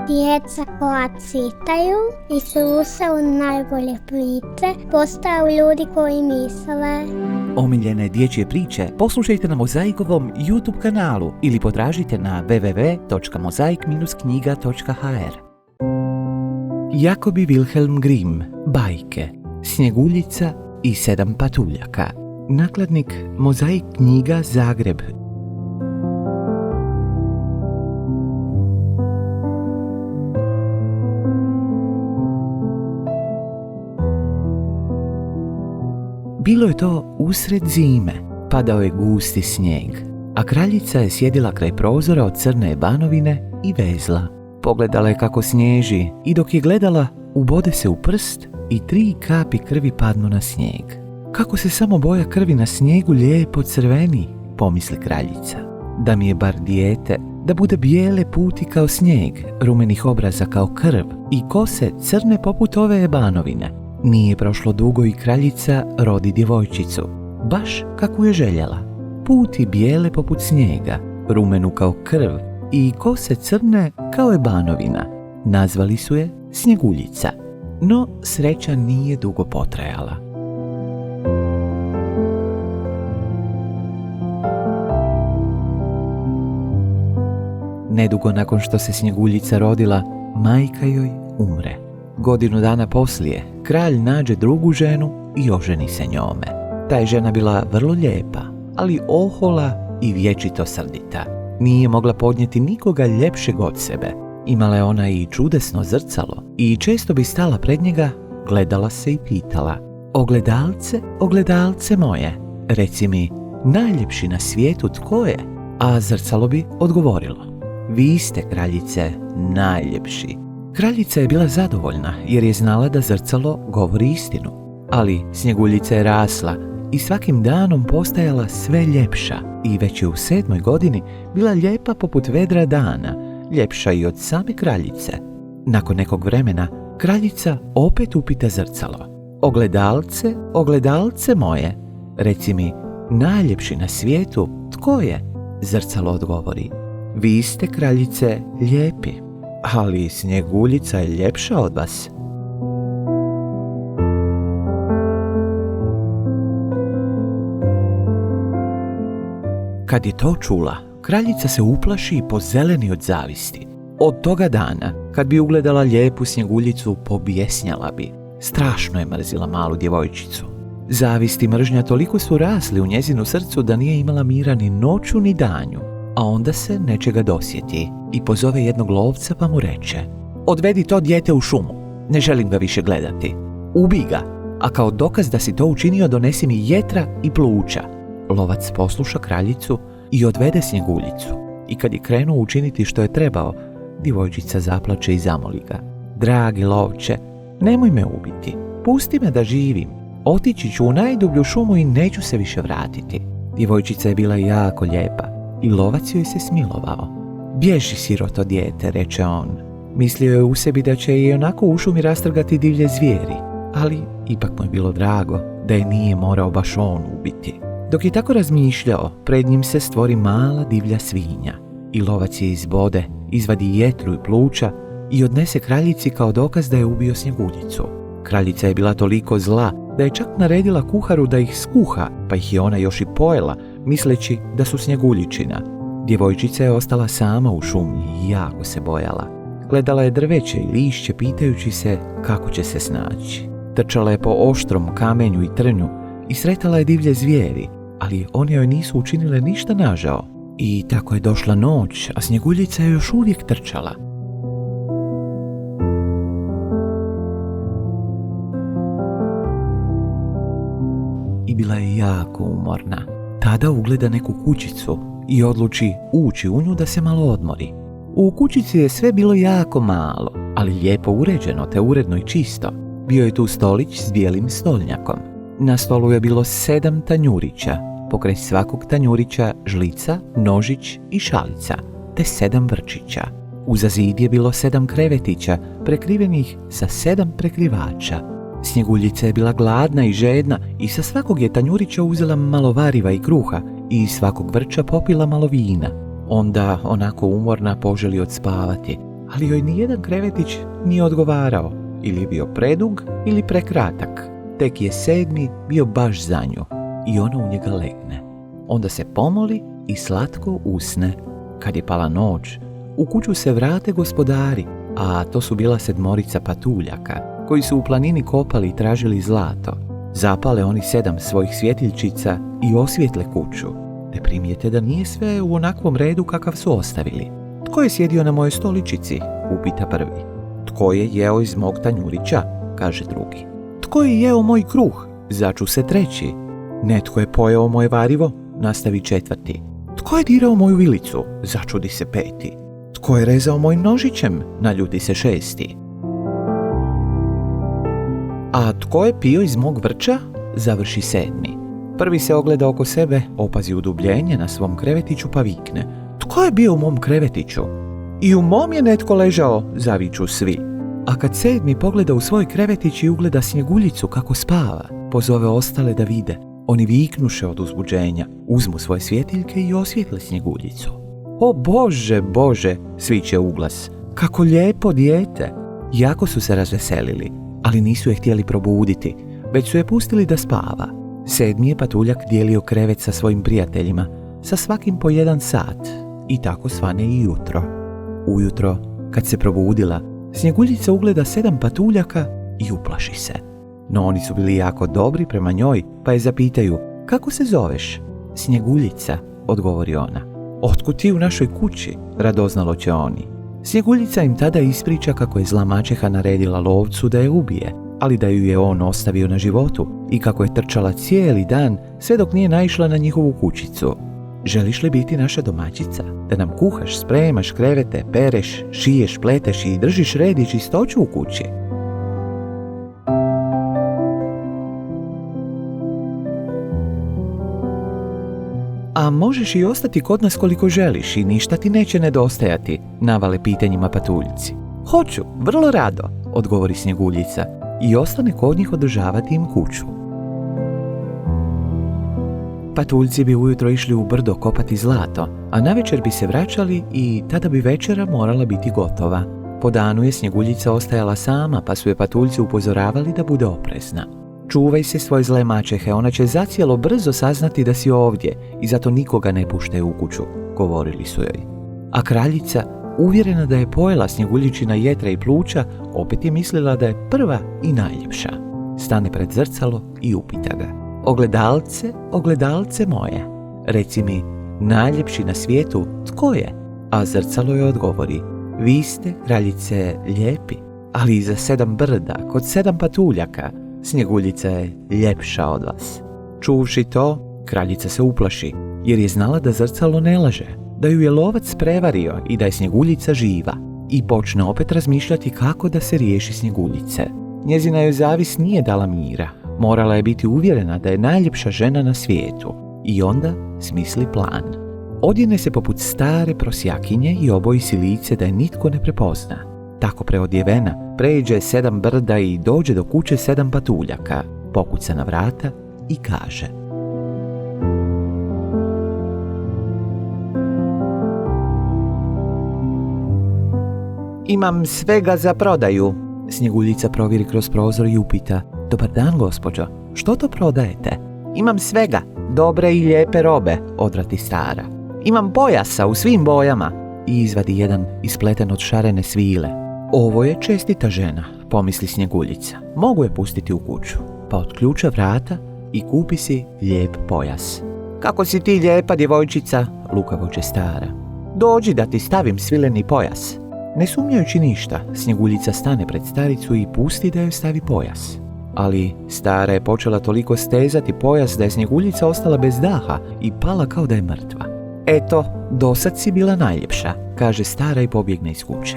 Djeca koja citaju i slušaju najbolje priče postaju ljudi koji misle. Omiljene dječje priče poslušajte na Mozaikovom YouTube kanalu ili potražite na www.mozaik-knjiga.hr. Jakob i Wilhelm Grimm, bajke, Snjeguljica i 7 patuljaka. Nakladnik Mozaik knjiga Zagreb. Bilo je to usred zime, padao je gusti snijeg, a kraljica je sjedila kraj prozora od crne banovine i vezla. Pogledala je kako snježi i dok je gledala, ubode se u prst i 3 kapi krvi padnu na snijeg. Kako se samo boja krvi na snijegu lijepo crveni, pomisli kraljica. Da mi je bar dijete, da bude bijele puti kao snijeg, rumenih obraza kao krv i kose crne poput ove banovine. Nije prošlo dugo i kraljica rodi djevojčicu, baš kako je željela. Puti bijele poput snijega, rumenu kao krv i kose crne kao je banovina. Nazvali su je Snjeguljica. No sreća nije dugo potrajala. Nedugo nakon što se Snjeguljica rodila, majka joj umre. Godinu dana poslije, kralj nađe drugu ženu i oženi se njome. Ta je žena bila vrlo lijepa, ali ohola i vječito srdita. Nije mogla podnijeti nikoga ljepšeg od sebe. Imala je ona i čudesno zrcalo i često bi stala pred njega, gledala se i pitala: ogledalce, ogledalce moje, reci mi, najljepši na svijetu tko je? A zrcalo bi odgovorilo: vi ste, kraljice, najljepši. Kraljica je bila zadovoljna jer je znala da zrcalo govori istinu. Ali Snjeguljica je rasla i svakim danom postajala sve ljepša i već je u 7. godini bila lijepa poput vedra dana, ljepša i od same kraljice. Nakon nekog vremena kraljica opet upita zrcalo: ogledalce, ogledalce moje, reci mi, najljepši na svijetu tko je? Zrcalo odgovori: vi ste, kraljice, lijepi, ali Snjeguljica je ljepša od vas. Kad je to čula, kraljica se uplaši i pozeleni od zavisti. Od toga dana, kad bi ugledala lijepu Snjeguljicu, pobjesnjala bi. Strašno je mrzila malu djevojčicu. Zavist i mržnja toliko su rasli u njezinu srcu da nije imala mira ni noću ni danju. A onda se nečega dosjeti i pozove jednog lovca pa mu reče: odvedi to dijete u šumu, ne želim ga više gledati. Ubij ga, a kao dokaz da si to učinio donesi mi jetra i pluća. Lovac posluša kraljicu i odvede Snjeguljicu. I kad je krenuo učiniti što je trebao, djevojčica zaplače i zamoli ga: dragi lovče, nemoj me ubiti, pusti me da živim. Otići ću u najdublju šumu i neću se više vratiti. Djevojčica je bila jako lijepa i lovac joj se smilovao. Bježi, siroto dijete, reče on. Mislio je u sebi da će i onako u šumi rastrgati divlje zvijeri, ali ipak mu je bilo drago da je nije morao baš on ubiti. Dok je tako razmišljao, pred njim se stvori mala divlja svinja i lovac je izbode, izvadi jetru i pluća i odnese kraljici kao dokaz da je ubio Snjeguljicu. Kraljica je bila toliko zla da je čak naredila kuharu da ih skuha, pa ih je ona još i pojela, misleći da su Snjeguljičina. Djevojčica je ostala sama u šumi i jako se bojala. Gledala je drveće i lišće pitajući se kako će se snaći. Trčala je po oštrom kamenju i trnju i sretala je divlje zvijeri, ali one joj nisu učinile ništa nažao. I tako je došla noć, a Snjeguljica je još uvijek trčala. I bila je jako umorna. Tada ugleda neku kućicu i odluči ući u nju da se malo odmori. U kućici je sve bilo jako malo, ali lijepo uređeno te uredno i čisto. Bio je tu stolić s bijelim stolnjakom. Na stolu je bilo 7 tanjurića, pokraj svakog tanjurića žlica, nožić i šalica, te 7 vrčića. Uza zid je bilo 7 krevetića, prekrivenih sa 7 prekrivača. Snjeguljica je bila gladna i žedna i sa svakog je tanjurića uzela malo variva i kruha i iz svakog vrča popila malo vina. Onda, onako umorna, poželi odspavati, ali joj nijedan krevetić nije odgovarao, ili je bio predug ili prekratak. Tek je 7. bio baš za nju i ona u njega legne. Onda se pomoli i slatko usne. Kad je pala noć, u kuću se vrate gospodari, a to su bila 7 patuljaka, koji su u planini kopali i tražili zlato. Zapale oni 7 svojih svjetiljčica i osvijetle kuću, te primijete da nije sve u onakvom redu kakav su ostavili. Tko je sjedio na mojoj stoličici? Upita prvi. Tko je jeo iz mog tanjurića? Kaže drugi. Tko je jeo moj kruh? Začu se treći. Netko je pojeo moje varivo? Nastavi četvrti. Tko je dirao moju vilicu? Začudi se peti. Tko je rezao mojim nožićem? Naljuti se 6. A tko je pio iz mog vrča? Završi 7. Prvi se ogleda oko sebe, opazi udubljenje na svom krevetiću pa vikne. Tko je bio u mom krevetiću? I u mom je netko ležao, zaviču svi. A kad 7. pogleda u svoj krevetić i ugleda Snjeguljicu kako spava, pozove ostale da vide. Oni viknuše od uzbuđenja, uzmu svoje svjetiljke i osvijetle Snjeguljicu. O Bože, Bože, sviće uglas, kako lijepo dijete! Jako su se razveselili, ali nisu je htjeli probuditi, već su je pustili da spava. 7. je patuljak dijelio krevet sa svojim prijateljima, sa svakim po 1 sat, i tako svane i jutro. Ujutro, kad se probudila, Snjeguljica ugleda 7 patuljaka i uplaši se. No oni su bili jako dobri prema njoj, pa je zapitaju, kako se zoveš? Snjeguljica, odgovori ona. Otkud ti u našoj kući? Radoznalo će oni. Snjeguljica im tada ispriča kako je zla maćeha naredila lovcu da je ubije, ali da ju je on ostavio na životu i kako je trčala cijeli dan sve dok nije naišla na njihovu kućicu. Želiš li biti naša domaćica? Da nam kuhaš, spremaš krevete, pereš, šiješ, pleteš i držiš red i čistoću u kući? A možeš i ostati kod nas koliko želiš i ništa ti neće nedostajati, navale pitanjima patuljci. Hoću, vrlo rado, odgovori Snjeguljica i ostane kod njih održavati im kuću. Patuljci bi ujutro išli u brdo kopati zlato, a navečer bi se vraćali i tada bi večera morala biti gotova. Po danu je Snjeguljica ostajala sama, pa su je patuljci upozoravali da bude oprezna. Čuvaj se svoje zle maćehe, ona će zacijelo brzo saznati da si ovdje i zato nikoga ne puštaj u kuću, govorili su joj. A kraljica, uvjerena da je pojela Snjeguljičina jetra i pluća, opet je mislila da je prva i najljepša. Stane pred zrcalo i upita ga. Ogledalce, ogledalce moje, reci mi, najljepši na svijetu tko je? A zrcalo joj odgovori, vi ste, kraljice, lijepi, ali iza 7 brda, kod 7 patuljaka, Snjeguljica je ljepša od vas. Čuvši to, kraljica se uplaši, jer je znala da zrcalo ne laže, da ju je lovac prevario i da je Snjeguljica živa, i počne opet razmišljati kako da se riješi Snjeguljice. Njezina joj zavis nije dala mira, morala je biti uvjerena da je najljepša žena na svijetu, i onda smisli plan. Odjene se poput stare prosjakinje i oboji si lice da je nitko ne prepozna. Tako preodjevena, pređe 7 brda i dođe do kuće 7 patuljaka, pokuca na vrata i kaže: Imam svega za prodaju. Snjeguljica provjeri kroz prozor i upita: Dobar dan, gospođo, što to prodajete? Imam svega, dobre i lijepe robe, odvrati stara. Imam pojasa u svim bojama, i izvadi jedan ispleten od šarene svile. Ovo je čestita žena, pomisli Snjeguljica. Mogu je pustiti u kuću, pa otključa vrata i kupi si lijep pojas. Kako si ti lijepa djevojčica, lukavo će stara. Dođi da ti stavim svileni pojas. Ne sumnjajući ništa, Snjeguljica stane pred staricu i pusti da joj stavi pojas. Ali stara je počela toliko stezati pojas da je Snjeguljica ostala bez daha i pala kao da je mrtva. Eto, dosad si bila najljepša, kaže stara i pobjegne iz kuće.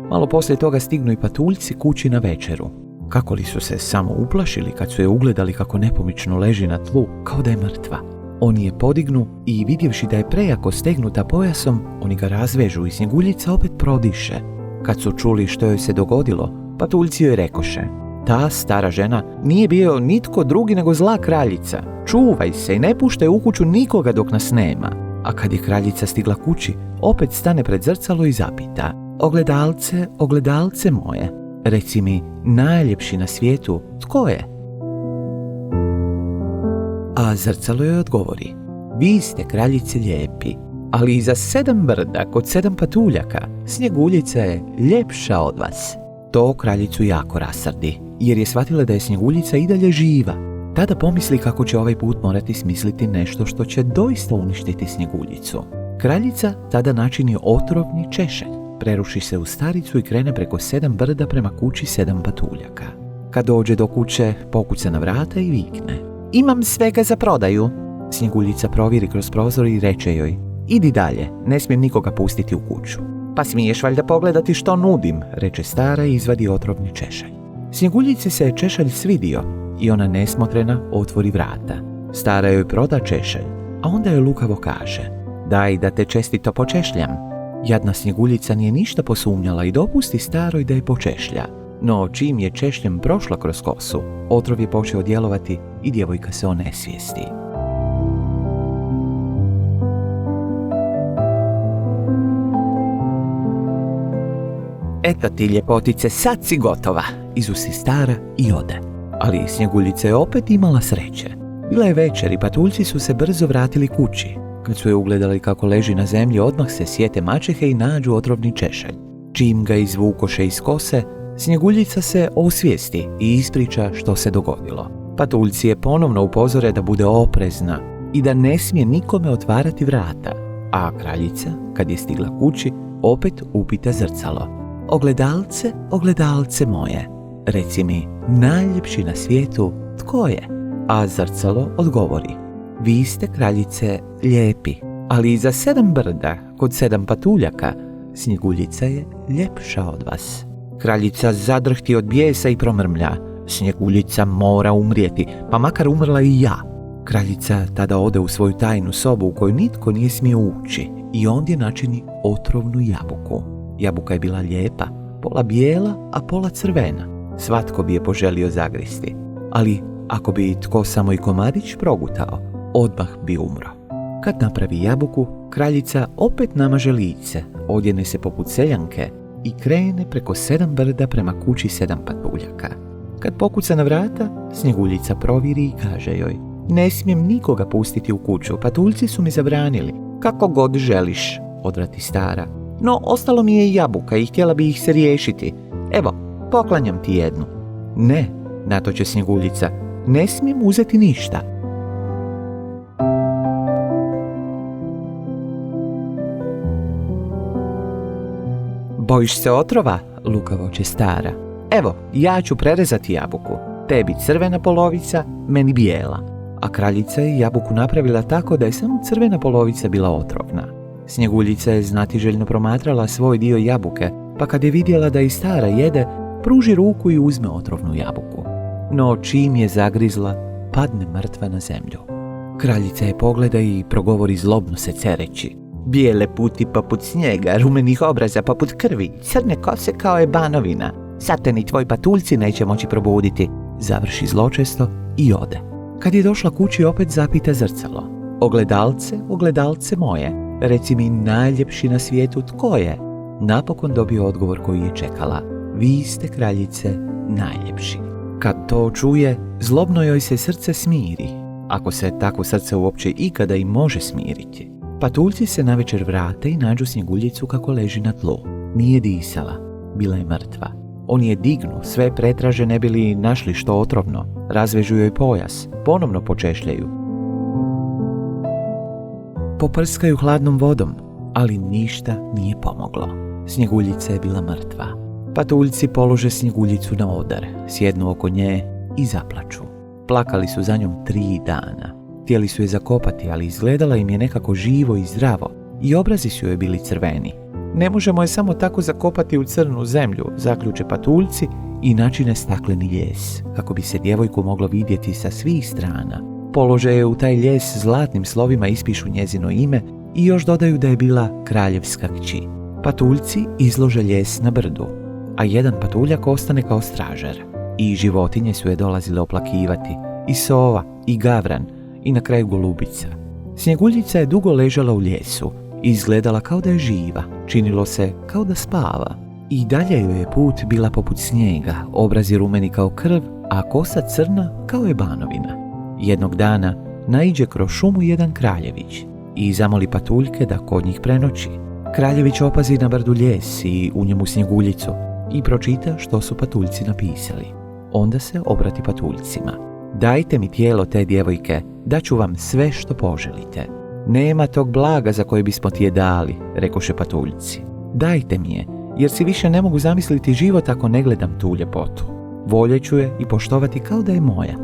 Malo poslije toga stignu i patuljci kući na večeru. Kako li su se samo uplašili kad su je ugledali kako nepomično leži na tlu kao da je mrtva. Oni je podignu i vidjevši da je prejako stegnuta pojasom, oni ga razvežu i Snjeguljica opet prodiše. Kad su čuli što joj se dogodilo, patuljci joj rekoše: Ta stara žena nije bio nitko drugi nego zla kraljica. Čuvaj se i ne puštaj u kuću nikoga dok nas nema. A kad je kraljica stigla kući, opet stane pred zrcalo i zapita: ogledalce, ogledalce moje, reci mi, najljepši na svijetu, tko je? A zrcalo joj odgovori, vi ste kraljice lijepi, ali iza 7 brda kod 7 patuljaka Snjeguljica je ljepša od vas. To kraljicu jako rasrdi, jer je shvatila da je Snjeguljica i dalje živa. Tada pomisli kako će ovaj put morati smisliti nešto što će doista uništiti Snjeguljicu. Kraljica tada načini otrovni češelj, preruši se u staricu i krene preko 7 brda prema kući 7 patuljaka. Kad dođe do kuće, pokuca na vrata i vikne, imam svega za prodaju. Snjeguljica provjeri kroz prozor i reče joj, idi dalje, ne smijem nikoga pustiti u kuću. Pa smiješ valjda pogledati što nudim, reče stara i izvadi otrovni češalj. Snjeguljici se je češalj svidio i ona nesmotrena otvori vrata. Stara joj proda češalj, a onda joj lukavo kaže, daj da te čestito počešljam. Jadna Snjeguljica nije ništa posumnjala i dopusti staroj da je počešlja. No čim je češljem prošla kroz kosu, otrov je počeo djelovati i djevojka se onesvijesti. Eto ti ljepotice, sad si gotova, izusti stara i ode. Ali Snjeguljica je opet imala sreće. Bila je večer i patuljci su se brzo vratili kući. Kad su je ugledali kako leži na zemlji, odmah se sjete maćehe i nađu otrovni češalj. Čim ga izvukoše iz kose, Snjeguljica se osvijesti i ispriča što se dogodilo. Patuljci je ponovno upozore da bude oprezna i da ne smije nikome otvarati vrata. A kraljica, kad je stigla kući, opet upita zrcalo. Ogledalce, ogledalce moje, reci mi, najljepši na svijetu, tko je? A zrcalo odgovori, vi ste kraljice lijepi, ali iza 7 brda, kod 7 patuljaka, Snjeguljica je ljepša od vas. Kraljica zadrhti od bijesa i promrmlja, Snjeguljica mora umrijeti, pa makar umrla i ja. Kraljica tada ode u svoju tajnu sobu u koju nitko nije smio ući i ondje načini otrovnu jabuku. Jabuka je bila lijepa, pola bijela, a pola crvena. Svatko bi je poželio zagristi, ali ako bi tko samo i komadić progutao, odmah bi umro. Kad napravi jabuku, kraljica opet namaže lice, odjene se poput seljanke i krene preko 7 brda prema kući 7 patuljaka. Kad pokuca na vrata, Snjeguljica provjeri i kaže joj, ne smijem nikoga pustiti u kuću, patuljci su mi zabranili. Kako god želiš, odvrati stara. No, ostalo mi je i jabuka i htjela bi ih se riješiti. Evo, poklanjam ti jednu. Ne, natoče Snjeguljica, ne smijem uzeti ništa. Bojiš se otrova, lukavo će stara. Evo, ja ću prerezati jabuku. Tebi crvena polovica, meni bijela. A kraljica je jabuku napravila tako da je samo crvena polovica bila otrovna. Snjeguljica je znatiželjno promatrala svoj dio jabuke, pa kad je vidjela da i stara jede, pruži ruku i uzme otrovnu jabuku. No čim je zagrizla, padne mrtva na zemlju. Kraljica je pogleda i progovori zlobno se cereći. Bijele puti poput snijega, rumenih obraza poput krvi, crne kose kao je banovina. Sad te ni tvoji patuljci neće moći probuditi. Završi zločesto i ode. Kad je došla kući, opet zapita zrcalo. Ogledalce, ogledalce moje, reci mi najljepši na svijetu, tko je? Napokon dobio odgovor koji je čekala. Vi ste kraljice najljepši. Kad to čuje, zlobno joj se srce smiri. Ako se tako srce uopće ikada i može smiriti. Patuljci se navečer vrate i nađu Snjeguljicu kako leži na tlu. Nije disala, bila je mrtva. Oni je dignu, sve pretraže ne bili našli što otrovno. Razvežu joj pojas, ponovno počešljaju. Poprskaju hladnom vodom, ali ništa nije pomoglo. Snjeguljica je bila mrtva. Patuljci polože Snjeguljicu na odar, sjednu oko nje i zaplaču. Plakali su za njom 3 dana. Htjeli su je zakopati, ali izgledala im je nekako živo i zdravo i obrazi su joj bili crveni. Ne možemo je samo tako zakopati u crnu zemlju, zaključe patuljci i načine stakleni ljes, kako bi se djevojku moglo vidjeti sa svih strana. Polože je u taj ljes zlatnim slovima, ispišu njezino ime i još dodaju da je bila kraljevska kći. Patuljci izlože ljes na brdu, a jedan patuljak ostane kao stražar. I životinje su je dolazile oplakivati, i sova, i gavran, i na kraju golubica. Snjeguljica je dugo ležala u ljesu Izgledala kao da je živa, činilo se kao da spava. I dalje joj je put bila poput snijega, obraz je rumeni kao krv, a kosa crna kao ebanovina. Jednog dana naiđe kroz šumu jedan kraljević i zamoli patuljke da kod njih prenoći. Kraljević opazi na brdu lijes i u njemu snjeguljicu i pročita što su patuljci napisali. Onda se obrati patuljcima. Dajte mi tijelo te djevojke, daću vam sve što poželite. Nema tog blaga za koje bismo ti je dali, rekoše patuljci. Dajte mi je, jer si više ne mogu zamisliti život ako ne gledam tu ljepotu. Voljet ću je i poštovati kao da je moja.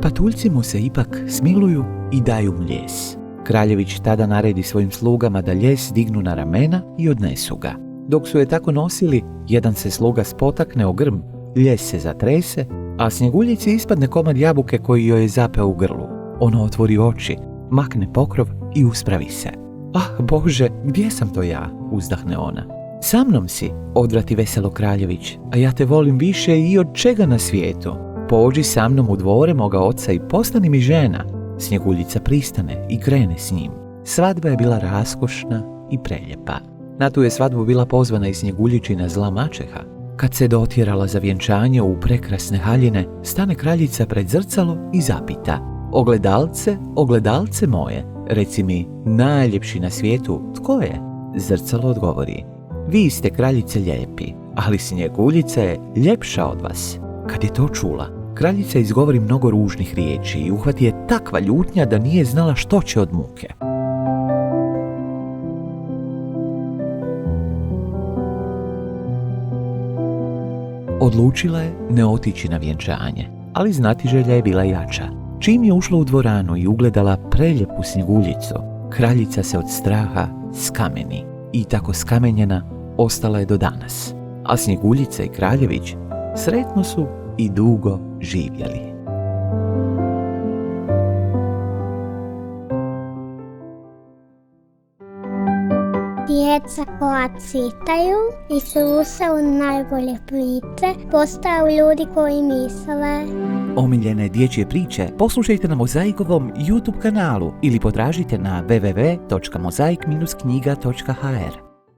Patuljci mu se ipak smiluju i daju mu lijes. Kraljević tada naredi svojim slugama da lijes dignu na ramena i odnesu ga. Dok su je tako nosili, jedan se sluga spotakne o grm, lijes se zatrese, a snjeguljici ispadne komad jabuke koji joj je zapeo u grlu. Ona otvori oči, makne pokrov i uspravi se. Ah, Bože, gdje sam to ja? Uzdahne ona. Sa mnom si, odvrati veselo Kraljević, a ja te volim više i od čega na svijetu. Pođi sa mnom u dvore moga oca i postani mi žena. Snjeguljica pristane i krene s njim. Svadba je bila raskošna i preljepa. Na tu je svadbu bila pozvana i Snjeguljičina zla maćeha. Kad se dotjerala za vjenčanje u prekrasne haljine, stane kraljica pred zrcalo i zapita: Ogledalce, ogledalce moje, reci mi, najljepši na svijetu, tko je? Zrcalo odgovori: Vi ste, kraljice, lijepi, ali Snjeguljica je ljepša od vas. Kad je to čula, kraljica izgovori mnogo ružnih riječi i uhvati je takva ljutnja da nije znala što će od muke. Odlučila je ne otići na vjenčanje, ali znatiželja je bila jača. Čim je ušla u dvoranu i ugledala preljepu Snjeguljicu, kraljica se od straha skameni i tako skamenjena ostala je do danas. A Snjeguljica i Kraljević sretno su i dugo živjeli. Djeca koja citaju, Isusa u najbolje priče, postaju ljudi koji misle. Omiljene dječje priče poslušajte na Mozaikovom YouTube kanalu ili potražite na www.mozaik-knjiga.hr.